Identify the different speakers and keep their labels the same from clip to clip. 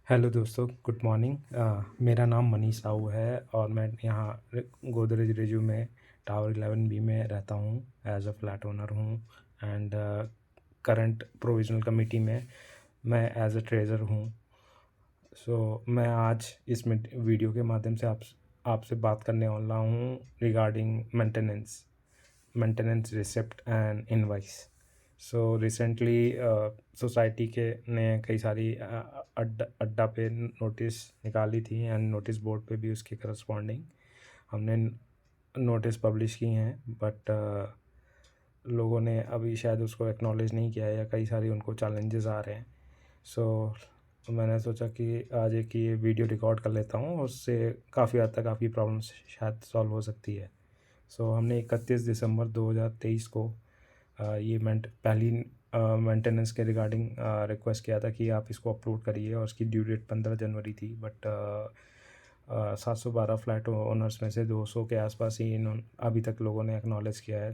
Speaker 1: Hello दोस्तों, good morning. मेरा नाम मनीष साहू है और मैं यहाँ गोदरेज रिज्यू में टावर 11 बी में रहता हूँ। एज अ फ्लैट ओनर हूँ एंड करंट प्रोविजनल कमेटी में मैं एज अ ट्रेजर हूँ। मैं आज इस वीडियो के माध्यम से आपसे बात करने वाला हूँ regarding maintenance receipt and invoice. Recently society के ने कई सारी अड्डा पे नोटिस निकाली थी एंड नोटिस बोर्ड पे भी उसके करस्पॉन्डिंग हमने नोटिस पब्लिश की हैं, बट लोगों ने अभी शायद उसको एक्नॉलेज नहीं किया है या कई सारी उनको चैलेंजेस आ रहे हैं। मैंने सोचा कि आज एक ये वीडियो रिकॉर्ड कर लेता हूँ और उससे काफ़ी हद तक आपकी प्रॉब्लम्स शायद सॉल्व हो सकती है। हमने 31 दिसंबर 2023 को ये पहली मेंटेनेंस के रिगार्डिंग रिक्वेस्ट किया था कि आप इसको अपलोड करिए और उसकी ड्यू डेट 15 जनवरी थी, बट 712 फ्लैट ओनर्स में से 200 के आसपास ही अभी तक लोगों ने एक्नॉलेज किया है।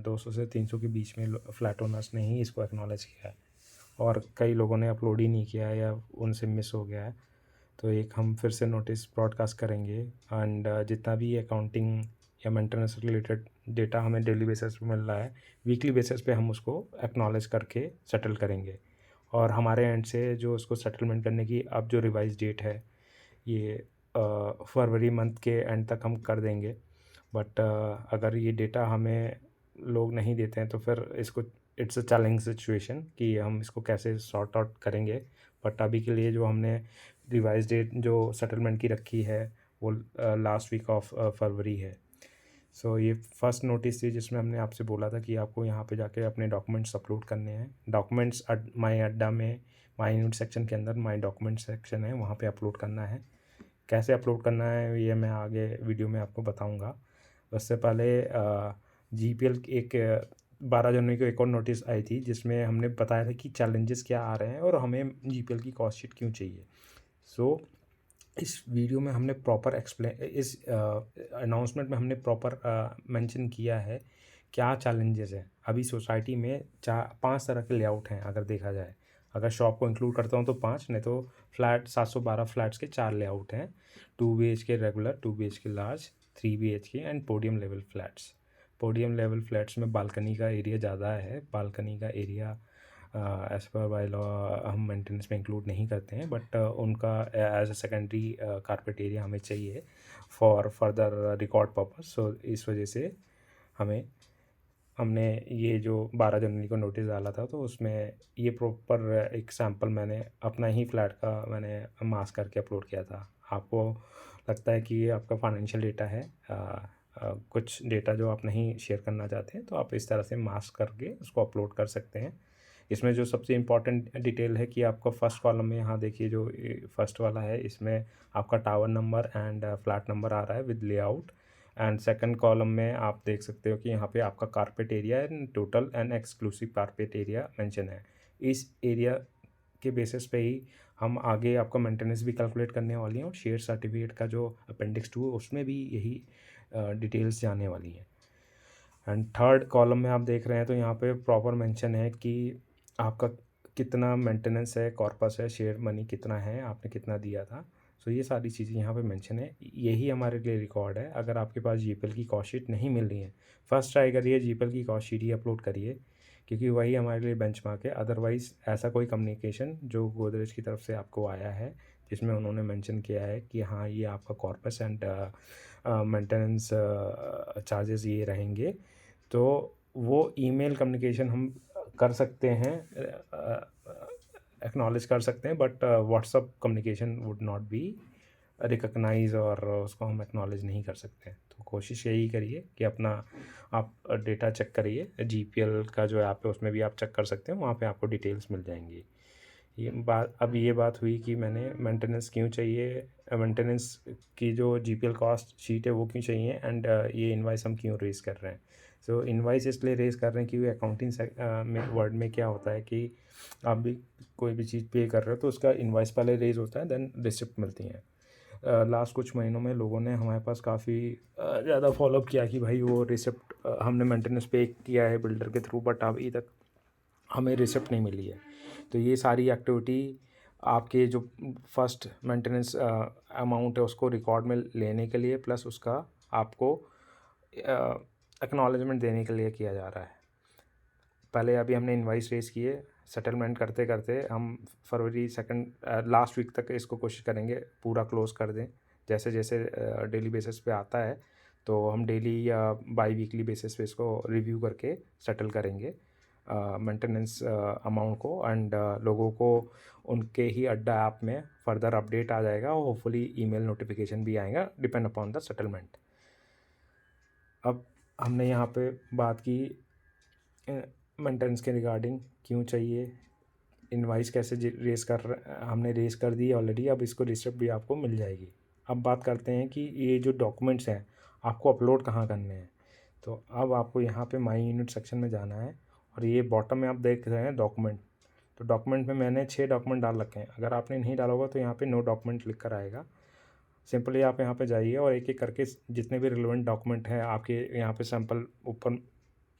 Speaker 1: 200 से 300 के बीच में फ्लैट ओनर्स ने ही इसको एक्नॉलेज किया है और कई लोगों ने अपलोड ही नहीं किया है या उनसे मिस हो गया है। तो एक हम फिर से नोटिस ब्रॉडकास्ट करेंगे एंड जितना भी अकाउंटिंग या मेंटेनेंस रिलेटेड डेटा हमें डेली बेसिस पे मिल रहा है, वीकली बेसिस पे हम उसको एक्नॉलेज करके सेटल करेंगे। और हमारे एंड से जो उसको सेटलमेंट करने की अब जो रिवाइज डेट है ये फरवरी मंथ के एंड तक हम कर देंगे। बट अगर ये डेटा हमें लोग नहीं देते हैं तो फिर इसको इट्स अ चैलेंजिंग सिचुएशन कि हम इसको कैसे सॉर्ट आउट करेंगे। बट अभी के लिए जो हमने रिवाइज डेट जो सेटलमेंट की रखी है वो लास्ट वीक ऑफ फरवरी है। ये फर्स्ट नोटिस थी जिसमें हमने आपसे बोला था कि आपको यहाँ पे जाके अपने डॉक्यूमेंट्स अपलोड करने हैं। डॉक्यूमेंट्स माई अड्डा में माई यूनिट सेक्शन के अंदर माई डॉक्यूमेंट सेक्शन है, वहाँ पे अपलोड करना है। कैसे अपलोड करना है ये मैं आगे वीडियो में आपको बताऊँगा। उससे पहले GPL एक 12 जनवरी को एक और नोटिस आई थी जिसमें हमने बताया था कि चैलेंजेस क्या आ रहे हैं और हमें GPL की कॉस्ट शीट क्यों चाहिए। इस वीडियो में हमने प्रॉपर इस अनाउंसमेंट में हमने प्रॉपर मेंशन किया है क्या चैलेंजेस हैं। अभी सोसाइटी में 5 तरह के लेआउट हैं अगर देखा जाए। अगर शॉप को इंक्लूड करता हूँ तो 5, नहीं तो फ्लैट 712 फ्लैट्स के 4 लेआउट हैं। 2 BHK regular, 2 BHK large, 3 BHK and podium level flats. Podium level flats में बालकनी का एरिया ज़्यादा है। बालकनी का area as per bylaw हम मेंटेनेंस में इंक्लूड नहीं करते हैं, बट उनका as a secondary carpet area हमें चाहिए फॉर फर्दर रिकॉर्ड पर्पस। इस वजह से हमने ये जो 12 जनवरी को नोटिस डाला था तो उसमें ये प्रॉपर एक सैम्पल मैंने अपना ही फ्लैट का मैंने मास्क करके अपलोड किया था। आपको लगता है कि ये आपका फाइनेंशियल डेटा है, कुछ डेटा जो आप नहीं शेयर करना चाहते हैं तो आप इस तरह से मास्क करके उसको अपलोड कर सकते हैं। इसमें जो सबसे इम्पॉर्टेंट डिटेल है कि आपका फर्स्ट कॉलम में यहाँ देखिए जो फर्स्ट वाला है इसमें आपका tower number and flat number आ रहा है with layout. And second column में आप देख सकते हो कि यहाँ पे आपका carpet area and total and exclusive carpet area mention है। इस एरिया के बेसिस पे ही हम आगे आपका मेंटेनेंस भी कैलकुलेट करने वाली हैं और शेयर सर्टिफिकेट का जो अपेंडिक्स 2 है उसमें भी यही डिटेल्स जाने वाली हैं। एंड थर्ड कॉलम में आप देख रहे हैं तो यहाँ पे प्रॉपर मेंशन है कि आपका कितना मेंटेनेंस है, कॉर्पस है, शेयर मनी कितना है, आपने कितना दिया था। ये सारी चीज़ें यहाँ पे मेंशन है। यही हमारे लिए रिकॉर्ड है। अगर आपके पास GPL की कॉस्ट शीट नहीं मिल रही है, फर्स्ट ट्राई करिए GPL की कॉस्ट शीट ही अपलोड करिए क्योंकि वही हमारे लिए बेंचमार्क है। अदरवाइज़ ऐसा कोई कम्युनिकेशन जो गोदरेज की तरफ से आपको आया है जिसमें उन्होंने मेंशन किया है कि हाँ ये आपका कॉर्पस एंड मेंटेनेंस चार्जेस ये रहेंगे, तो वो ईमेल कम्युनिकेशन हम कर सकते हैं, एक्नॉलेज कर सकते हैं, but WhatsApp communication would not be recognise और उसको हम एक्नॉलेज नहीं कर सकते हैं। तो कोशिश यही करिए कि अपना आप डेटा चेक करिए। GPL का जो ऐप है उसमें भी आप चेक कर सकते हैं, वहाँ पे आपको डिटेल्स मिल जाएंगी। ये बात हुई कि मैंने मेंटेनेंस क्यों चाहिए, मेंटेनेंस की जो GPL कॉस्ट शीट है वो क्यों चाहिए एंड ये इनवाइस हम क्यों रेज़ कर रहे हैं। इनवाइस इसलिए रेज़ कर रहे हैं क्योंकि अकाउंटिंग में वर्ड में क्या होता है कि आप भी कोई भी चीज़ पे कर रहे हो तो उसका इनवाइस पहले रेज़ होता है, देन रिसिप्ट मिलती हैं। लास्ट कुछ महीनों में लोगों ने हमारे पास काफ़ी ज़्यादा फॉलोअप किया कि भाई वो रिसिप्ट हमने मेंटेनेंस पे किया है बिल्डर के थ्रू, बट अभी तक हमें रिसिप्ट नहीं मिली है। तो ये सारी एक्टिविटी आपके जो फर्स्ट मेंटेनेंस अमाउंट है उसको रिकॉर्ड में लेने के लिए, प्लस उसका आपको एक्नॉलेजमेंट देने के लिए किया जा रहा है। पहले अभी हमने इनवाइस रेज़ किए, सेटलमेंट करते करते हम फरवरी सेकंड लास्ट वीक तक इसको कोशिश करेंगे पूरा क्लोज़ कर दें। जैसे जैसे डेली बेसिस पे आता है तो हम डेली या बाई वीकली बेसिस पे इसको रिव्यू करके सेटल करेंगे मेंटेनेंस अमाउंट को। एंड लोगों को उनके ही अड्डा ऐप में फर्दर अपडेट आ जाएगा और होपफुली ईमेल नोटिफिकेशन भी आएगा डिपेंड अपॉन द सेटलमेंट। अब हमने यहाँ पे बात की मेंटेनेंस के रिगार्डिंग क्यों चाहिए, इनवाइस कैसे रेस हमने रेस कर दी ऑलरेडी, अब इसको रिसिप्ट भी आपको मिल जाएगी। अब बात करते हैं कि ये जो डॉक्यूमेंट्स हैं आपको अपलोड कहाँ करने हैं। तो अब आपको यहाँ पे माई यूनिट सेक्शन में जाना है और ये बॉटम में आप देख रहे हैं डॉक्यूमेंट। तो डॉक्यूमेंट में मैंने 6 डॉक्यूमेंट डाल रखे हैं। अगर आपने नहीं डाला होगा तो यहाँ पे नो डॉक्यूमेंट लिख कर आएगा। सिंपली आप यहाँ पे जाइए और एक एक करके जितने भी रिलेवेंट डॉक्यूमेंट हैं आपके यहाँ पे सैम्पल ऊपर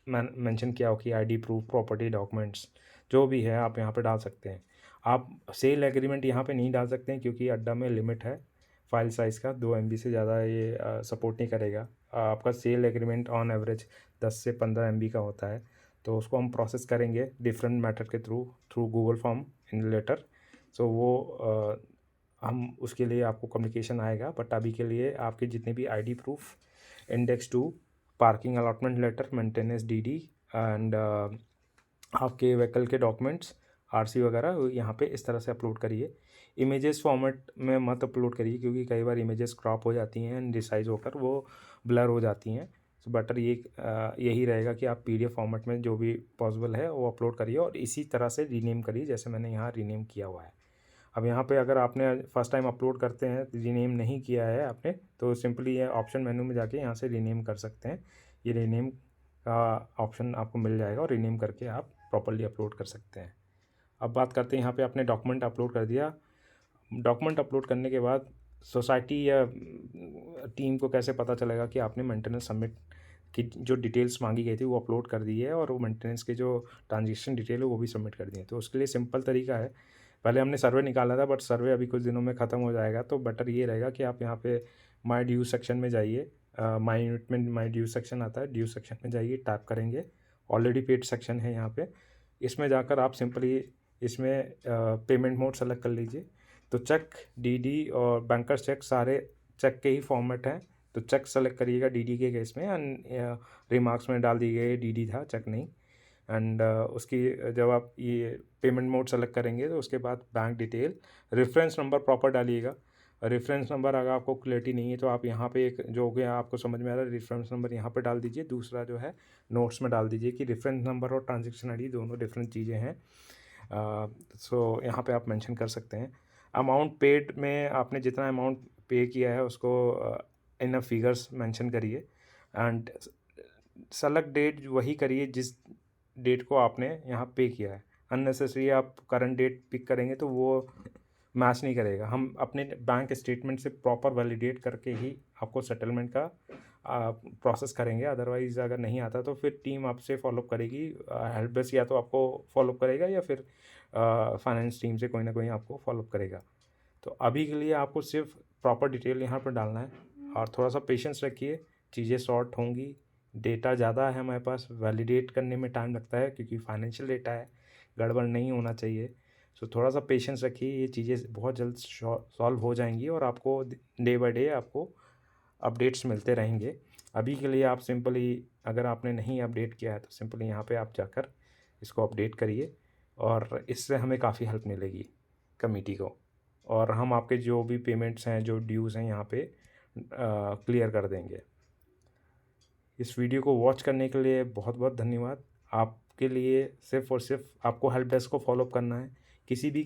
Speaker 1: मेंशन किया हो कि आईडी प्रूफ, प्रॉपर्टी डॉक्यूमेंट्स जो भी है आप यहाँ पे डाल सकते हैं। आप सेल एग्रीमेंट यहाँ पे नहीं डाल सकते हैं क्योंकि अड्डा में लिमिट है फाइल साइज़ का, 2 MB से ज़्यादा ये सपोर्ट नहीं करेगा। आपका सेल एग्रीमेंट ऑन एवरेज 10 से 15 MB का होता है। तो उसको हम प्रोसेस करेंगे डिफरेंट मेथड के through Google form in letter. So वो हम उसके लिए आपको कम्युनिकेशन आएगा। बट अभी के लिए आपके जितने भी ID proof, index 2, parking allotment letter, maintenance DD and आपके व्हीकल के डॉक्यूमेंट्स, RC वगैरह यहाँ पे इस तरह से अपलोड करिए। इमेजेस फॉर्मेट में मत अपलोड करिए क्योंकि कई बार इमेजेस क्रॉप हो जाती हैं एंड रिसाइज होकर वो ब्लर हो जाती हैं। तो बेटर यही रहेगा कि आप PDF फॉर्मेट में जो भी पॉसिबल है वो अपलोड करिए और इसी तरह से रीनेम करिए जैसे मैंने यहाँ रीनेम किया हुआ है। अब यहाँ पे अगर आपने फर्स्ट टाइम अपलोड करते हैं रीनेम नहीं किया है आपने तो सिंपली ये ऑप्शन मेनू में जाके यहाँ से रीनेम कर सकते हैं। ये रीनेम का ऑप्शन आपको मिल जाएगा और रीनेम करके आप प्रॉपर्ली अपलोड कर सकते हैं। अब बात करते हैं यहाँ पे आपने डॉक्यूमेंट अपलोड कर दिया। डॉक्यूमेंट अपलोड करने के बाद सोसाइटी या टीम को कैसे पता चलेगा कि आपने मेंटेनेंस सबमिट की जो डिटेल्स मांगी गई थी वो अपलोड कर दी है और वो मेंटेनेंस के जो ट्रांजेक्शन डिटेल है वो भी सबमिट कर दी है। तो उसके लिए सिंपल तरीका है, पहले हमने सर्वे निकाला था बट सर्वे अभी कुछ दिनों में ख़त्म हो जाएगा। तो बेटर ये रहेगा कि आप यहाँ पे माई ड्यू सेक्शन में जाइए। माई यूनिट में माई ड्यू सेक्शन आता है, ड्यू सेक्शन में जाइए, टैप करेंगे, ऑलरेडी पेड सेक्शन है यहाँ पे। इसमें जाकर आप सिंपली इसमें पेमेंट मोड सेलेक्ट कर लीजिए। तो चेक, DD और बैंकर्स चेक सारे चेक के ही फॉर्मेट हैं। तो चेक सेलेक्ट करिएगा DD के केस में एंड रिमार्क्स में डाल दी गई DD था, चेक नहीं। एंड उसकी जब आप ये पेमेंट मोड सेलेक्ट करेंगे तो उसके बाद bank detail, reference number proper डालिएगा। रेफरेंस नंबर अगर आपको क्लियरिटी नहीं है तो आप यहाँ पे एक जो हो गया आपको समझ में आ रहा है रेफरेंस नंबर यहाँ पे डाल दीजिए। दूसरा जो है नोट्स में डाल दीजिए कि रेफरेंस नंबर और ट्रांजेक्शन ID दोनों डिफरेंट चीज़ें हैं। सो यहाँ पे आप मेंशन कर सकते हैं। अमाउंट पेड में आपने जितना अमाउंट पे किया है उसको इन फिगर्स मेंशन करिए एंड सेलेक्ट डेट वही करिए जिस डेट को आपने यहाँ पे किया है। अननेसेसरी आप करंट डेट पिक करेंगे तो वो मैच नहीं करेगा। हम अपने बैंक स्टेटमेंट से प्रॉपर वैलिडेट करके ही आपको सेटलमेंट का प्रोसेस करेंगे। अदरवाइज़ अगर नहीं आता तो फिर टीम आपसे फॉलोअप करेगी, हेल्प डेस्क या तो आपको फॉलोअप करेगा या फिर फाइनेंस टीम से कोई ना कोई आपको फॉलोअप करेगा। तो अभी के लिए आपको सिर्फ प्रॉपर डिटेल यहाँ पर डालना है और थोड़ा सा पेशेंस रखिए, चीज़ें सॉर्ट होंगी। डेटा ज़्यादा है हमारे पास, वैलिडेट करने में टाइम लगता है क्योंकि फाइनेंशियल डेटा है, गड़बड़ नहीं होना चाहिए। सो थोड़ा सा पेशेंस रखिए, ये चीज़ें बहुत जल्द सॉल्व हो जाएंगी और आपको डे बाय डे आपको अपडेट्स मिलते रहेंगे। अभी के लिए आप सिंपली अगर आपने नहीं अपडेट किया है तो सिंपली यहाँ पे आप जाकर इसको अपडेट करिए और इससे हमें काफ़ी हेल्प मिलेगी कमेटी को, और हम आपके जो भी पेमेंट्स हैं, जो ड्यूज़ हैं यहाँ पे क्लियर कर देंगे। इस वीडियो को वॉच करने के लिए बहुत बहुत धन्यवाद। आपके लिए सिर्फ़ और सिर्फ आपको हेल्प डेस्क को फॉलोअप करना है। किसी भी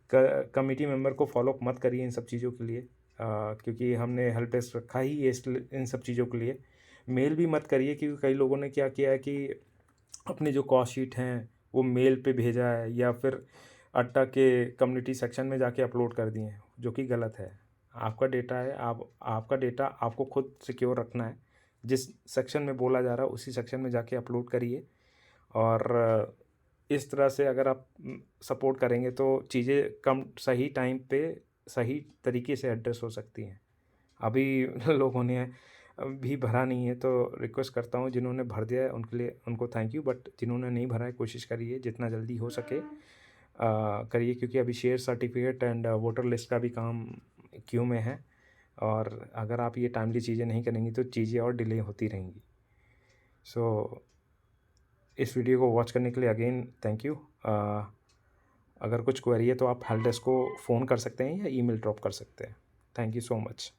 Speaker 1: कमेटी मेंबर को फॉलोअप मत करिए इन सब चीज़ों के लिए, क्योंकि हमने हेल्प डेस्क रखा ही है इन सब चीज़ों के लिए। मेल भी मत करिए क्योंकि कई लोगों ने क्या किया है कि अपनी जो कॉस्ट शीट हैं वो मेल पे भेजा है या फिर अड्डा के कम्युनिटी सेक्शन में जाके अपलोड कर दिए हैं, जो कि गलत है। आपका डेटा है, आपका डेटा आपको खुद सिक्योर रखना है। जिस सेक्शन में बोला जा रहा है उसी सेक्शन में जाके अपलोड करिए और इस तरह से अगर आप सपोर्ट करेंगे तो चीज़ें कम सही टाइम पे सही तरीके से एड्रेस हो सकती हैं। अभी लोगों ने भी भरा नहीं है, तो रिक्वेस्ट करता हूँ जिन्होंने भर दिया है उनके लिए उनको थैंक यू, बट जिन्होंने नहीं भरा है कोशिश करिए जितना जल्दी हो सके करिए, क्योंकि अभी share certificate and voter list का भी काम क्यू में है, और अगर आप ये टाइमली चीज़ें नहीं करेंगी तो चीज़ें और डिले होती रहेंगी। सो इस वीडियो को वॉच करने के लिए अगेन थैंक यू। अगर कुछ क्वेरी है तो आप हेल्प डेस्क को फ़ोन कर सकते हैं या ईमेल ड्रॉप कर सकते हैं। Thank you so much.